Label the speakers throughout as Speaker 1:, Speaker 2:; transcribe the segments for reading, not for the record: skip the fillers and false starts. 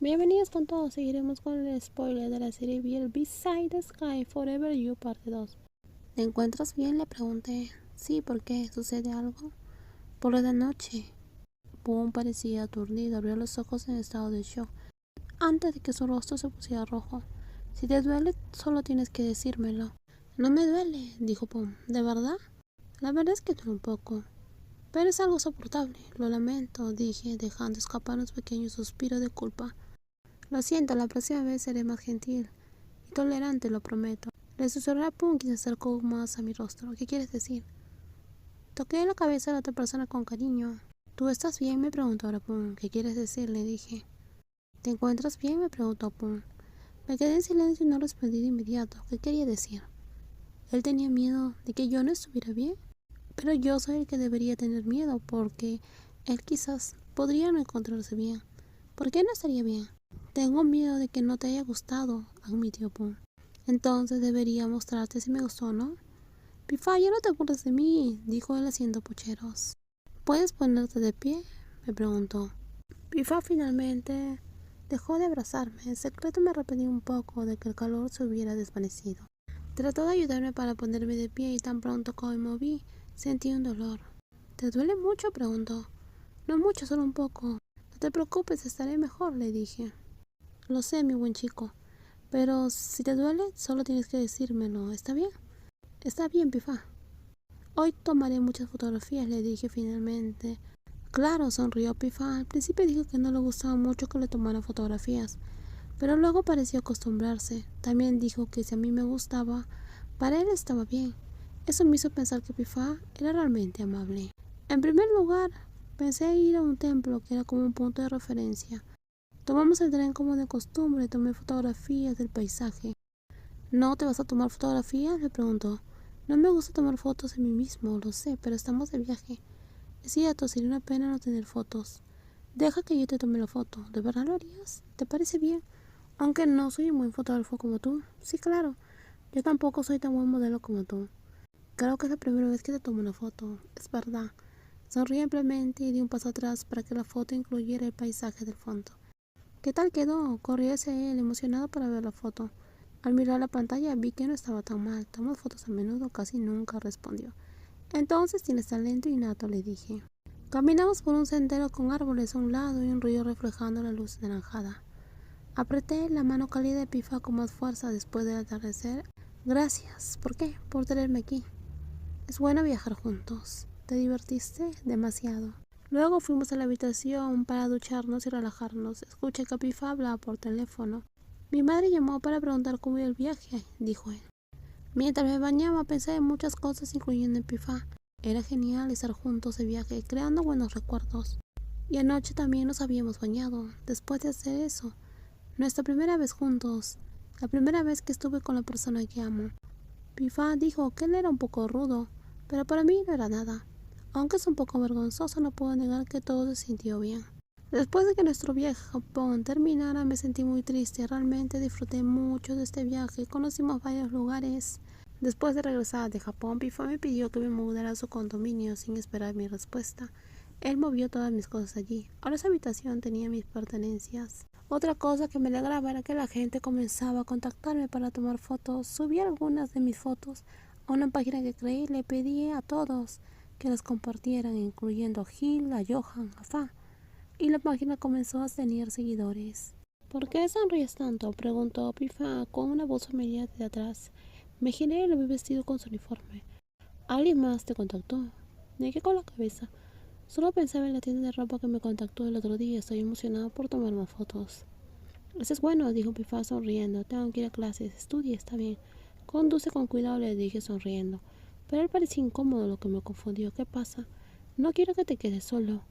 Speaker 1: Bienvenidos con todos, seguiremos con el spoiler de la serie Biel Beside the Sky Forever You parte 2. ¿Te encuentras bien?, le pregunté. Sí, ¿por qué? ¿Sucede algo? Por la noche. Boom parecía aturdido, abrió los ojos en estado de shock, antes de que su rostro se pusiera rojo. Si te duele, solo tienes que decírmelo. No me duele, dijo Boom. ¿De verdad? La verdad es que duele un poco, pero es algo soportable. Lo lamento, dije, dejando escapar un pequeño suspiro de culpa. Lo siento, la próxima vez seré más gentil y tolerante, lo prometo. Le susurré a Punk y se acercó más a mi rostro. ¿Qué quieres decir? Toqué la cabeza de la otra persona con cariño. ¿Tú estás bien?, me preguntó ahora Punk. ¿Qué quieres decir?, le dije. ¿Te encuentras bien?, me preguntó Punk. Me quedé en silencio y no respondí de inmediato. ¿Qué quería decir? Él tenía miedo de que yo no estuviera bien, pero yo soy el que debería tener miedo porque él quizás podría no encontrarse bien. ¿Por qué no estaría bien? Tengo miedo de que no te haya gustado, admitió Pum. Entonces debería mostrarte si me gustó o no. Pifa, ya no te burles de mí, dijo él haciendo pucheros. ¿Puedes ponerte de pie?, me preguntó. Pifa finalmente dejó de abrazarme. En secreto me arrepentí un poco de que el calor se hubiera desvanecido. Trató de ayudarme para ponerme de pie y tan pronto como me moví, sentí un dolor. ¿Te duele mucho?, preguntó. No mucho, solo un poco. No te preocupes, estaré mejor, le dije. Lo sé, mi buen chico, pero si te duele, solo tienes que decírmelo, ¿está bien? Está bien, Pifa. Hoy tomaré muchas fotografías, le dije finalmente. Claro, sonrió Pifa. Al principio dijo que no le gustaba mucho que le tomara fotografías, pero luego pareció acostumbrarse. También dijo que si a mí me gustaba, para él estaba bien. Eso me hizo pensar que Pifa era realmente amable. En primer lugar, pensé ir a un templo que era como un punto de referencia. Tomamos el tren como de costumbre, tomé fotografías del paisaje. ¿No te vas a tomar fotografías?, le preguntó. No me gusta tomar fotos de mí mismo, lo sé, pero estamos de viaje. Es cierto, sería una pena no tener fotos. Deja que yo te tome la foto. ¿De verdad lo harías? ¿Te parece bien? Aunque no soy un buen fotógrafo como tú. Sí, claro. Yo tampoco soy tan buen modelo como tú. Creo que es la primera vez que te tomo una foto. Es verdad. Sonrí ampliamente y di un paso atrás para que la foto incluyera el paisaje del fondo. ¿Qué tal quedó? Corrí hacia él, emocionado para ver la foto. Al mirar la pantalla vi que no estaba tan mal. ¿Tomas fotos a menudo? Casi nunca, respondió. Entonces tienes talento innato, le dije. Caminamos por un sendero con árboles a un lado y un río reflejando la luz naranjada. Apreté la mano cálida de Pifa con más fuerza después del atardecer. Gracias. ¿Por qué? Por tenerme aquí. Es bueno viajar juntos. ¿Te divertiste? Demasiado. Luego fuimos a la habitación para ducharnos y relajarnos. Escuché que Pifa hablaba por teléfono. Mi madre llamó para preguntar cómo iba el viaje, dijo él. Mientras me bañaba pensé en muchas cosas, incluyendo en Pifa. Era genial estar juntos de viaje, creando buenos recuerdos. Y anoche también nos habíamos bañado. Después de hacer eso, nuestra primera vez juntos, la primera vez que estuve con la persona que amo. Pifa dijo que él era un poco rudo, pero para mí no era nada. Aunque es un poco vergonzoso, no puedo negar que todo se sintió bien. Después de que nuestro viaje a Japón terminara, me sentí muy triste. Realmente disfruté mucho de este viaje. Conocimos varios lugares. Después de regresar de Japón, Pifa me pidió que me mudara a su condominio sin esperar mi respuesta. Él movió todas mis cosas allí. Ahora esa habitación tenía mis pertenencias. Otra cosa que me alegraba era que la gente comenzaba a contactarme para tomar fotos. Subí algunas de mis fotos a una página que creí y le pedí a todos que las compartieran, incluyendo a Gil, a Johan, a Fa. Y la página comenzó a tener seguidores. ¿Por qué sonríes tanto?, preguntó Pifa con una voz familiar de atrás. Me giré y lo vi vestido con su uniforme. ¿Alguien más te contactó? Negué con la cabeza. Solo pensaba en la tienda de ropa que me contactó el otro día. Estoy emocionado por tomar más fotos. Eso es bueno, dijo Pifa sonriendo. Tengo que ir a clases. Estudia, está bien. Conduce con cuidado, le dije sonriendo. Pero él parecía incómodo, lo que me confundió. ¿Qué pasa? No quiero que te quedes solo.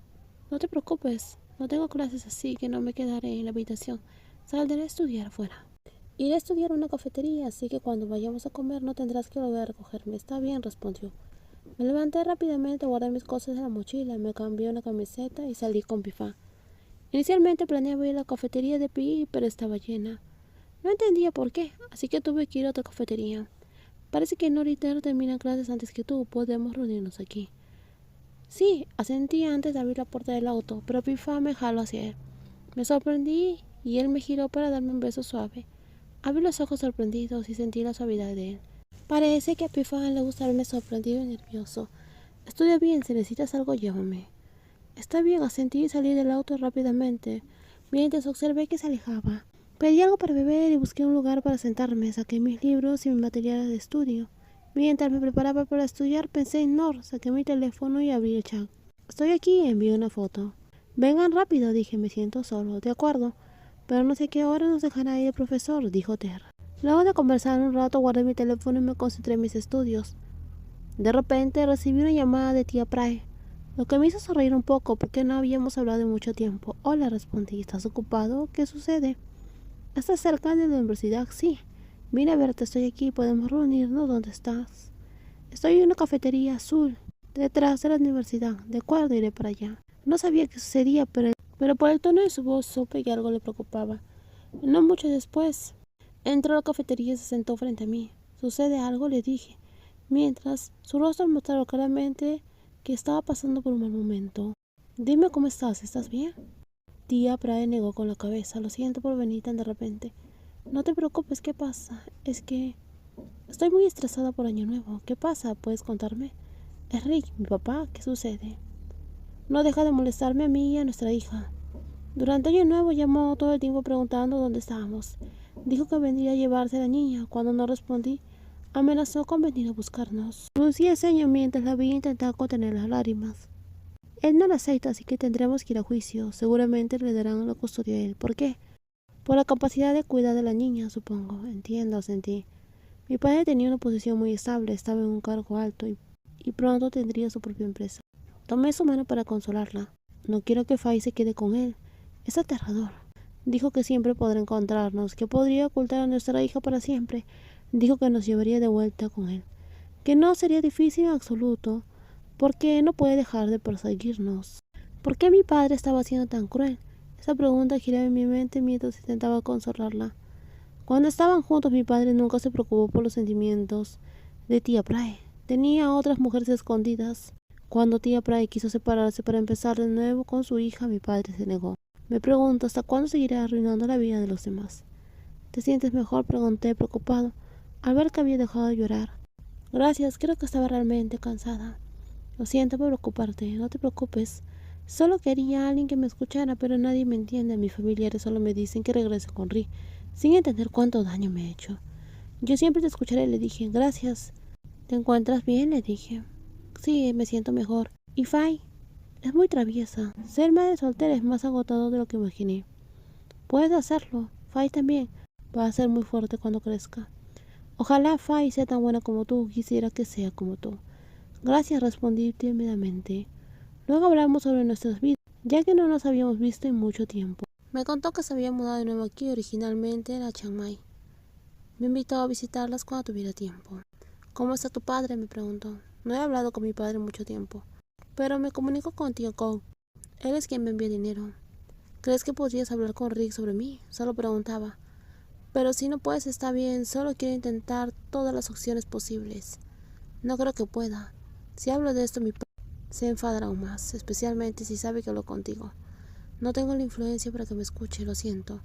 Speaker 1: No te preocupes. No tengo clases, así que no me quedaré en la habitación. Saldré a estudiar afuera. Iré a estudiar en una cafetería, así que cuando vayamos a comer no tendrás que volver a recogerme. Está bien, respondió. Me levanté rápidamente, guardé mis cosas en la mochila, me cambié una camiseta y salí con Pifa. Inicialmente planeaba ir a la cafetería de Pi, pero estaba llena. No entendía por qué, así que tuve que ir a otra cafetería. Parece que Noriter termina clases antes que tú. Podemos reunirnos aquí. Sí, asentí antes de abrir la puerta del auto, pero Pifa me jaló hacia él. Me sorprendí y él me giró para darme un beso suave. Abrí los ojos sorprendidos y sentí la suavidad de él. Parece que a Pifan le gusta verme sorprendido y nervioso. Estoy bien, si necesitas algo, llámame. Está bien, asentí y salí del auto rápidamente, mientras observé que se alejaba. Pedí algo para beber y busqué un lugar para sentarme. Saqué mis libros y mis materiales de estudio. Mientras me preparaba para estudiar, pensé en Nor. Saqué mi teléfono y abrí el chat. Estoy aquí y envié una foto. Vengan rápido, dije, me siento solo. De acuerdo, pero no sé qué hora nos dejará ir el profesor, dijo Ter. Luego de conversar un rato, guardé mi teléfono y me concentré en mis estudios. De repente recibí una llamada de tía Prae, lo que me hizo sonreír un poco porque no habíamos hablado en mucho tiempo. Hola, respondí. ¿Estás ocupado? ¿Qué sucede? ¿Estás cerca de la universidad? Sí. Vine a verte, estoy aquí. ¿Podemos reunirnos? ¿Dónde estás? Estoy en una cafetería azul, detrás de la universidad. De acuerdo, iré para allá. No sabía qué sucedía, pero por el tono de su voz supe que algo le preocupaba. No mucho después, entró a la cafetería y se sentó frente a mí. ¿Sucede algo?, le dije, mientras su rostro mostraba claramente que estaba pasando por un mal momento. Dime cómo estás, ¿estás bien? Tía Prae negó con la cabeza. Lo siento por venir tan de repente. No te preocupes, ¿qué pasa? Es que estoy muy estresada por Año Nuevo. ¿Qué pasa? ¿Puedes contarme? Es Rick, mi papá. ¿Qué sucede? No deja de molestarme a mí y a nuestra hija. Durante Año Nuevo llamó todo el tiempo preguntando dónde estábamos. Dijo que vendría a llevarse a la niña. Cuando no respondí, amenazó con venir a buscarnos. Fruncía el ceño mientras la vi intentar contener las lágrimas. Él no la acepta, así que tendremos que ir a juicio. Seguramente le darán la custodia a él. ¿Por qué? Por la capacidad de cuidar de la niña, supongo. Entiendo, sentí. Mi padre tenía una posición muy estable, estaba en un cargo alto y pronto tendría su propia empresa. Tomé su mano para consolarla. No quiero que Fai se quede con él. Es aterrador. Dijo que siempre podrá encontrarnos, que podría ocultar a nuestra hija para siempre. Dijo que nos llevaría de vuelta con él. Que no sería difícil en absoluto, porque no puede dejar de perseguirnos. ¿Por qué mi padre estaba siendo tan cruel? Esa pregunta giraba en mi mente mientras intentaba consolarla. Cuando estaban juntos, mi padre nunca se preocupó por los sentimientos de tía Prae. Tenía otras mujeres escondidas. Cuando tía Prae quiso separarse para empezar de nuevo con su hija, mi padre se negó. Me pregunto, ¿hasta cuándo seguirá arruinando la vida de los demás? ¿Te sientes mejor?, pregunté preocupado, al ver que había dejado de llorar. Gracias, creo que estaba realmente cansada. Lo siento por preocuparte, no te preocupes. Solo quería a alguien que me escuchara, pero nadie me entiende. Mis familiares solo me dicen que regrese con Ri, sin entender cuánto daño me he hecho. Yo siempre te escucharé, le dije. Gracias. ¿Te encuentras bien?, le dije. Sí, me siento mejor. ¿Y Fai? Es muy traviesa. Ser madre soltera es más agotador de lo que imaginé. Puedes hacerlo. Fai también. Va a ser muy fuerte cuando crezca. Ojalá Fai sea tan buena como tú. Quisiera que sea como tú. Gracias, respondí tímidamente. Luego hablamos sobre nuestras vidas, ya que no nos habíamos visto en mucho tiempo. Me contó que se había mudado de nuevo aquí, originalmente a Chiang Mai. Me invitó a visitarlas cuando tuviera tiempo. ¿Cómo está tu padre?, me preguntó. No he hablado con mi padre en mucho tiempo, pero me comunico con tío Cole. Él es quien me envía dinero. ¿Crees que podrías hablar con Rick sobre mí? Solo preguntaba. Pero si no puedes, está bien, solo quiero intentar todas las opciones posibles. No creo que pueda. Si hablo de esto, mi padre se enfadará aún más, especialmente si sabe que hablo contigo. No tengo la influencia para que me escuche, lo siento.